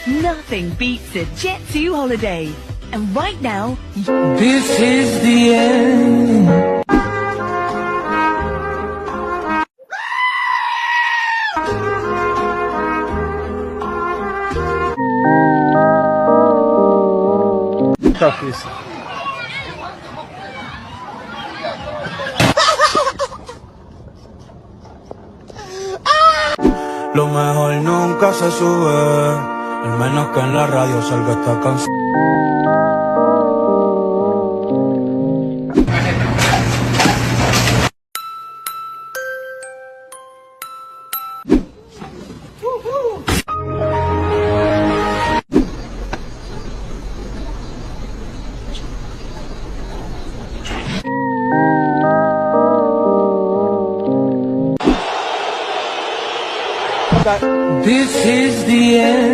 Nothing beats a Jet2 holiday. And right now, This is the end. Toughest. Lo mejor nunca se sube, al menos que en la radio salga esta canción. This is the end.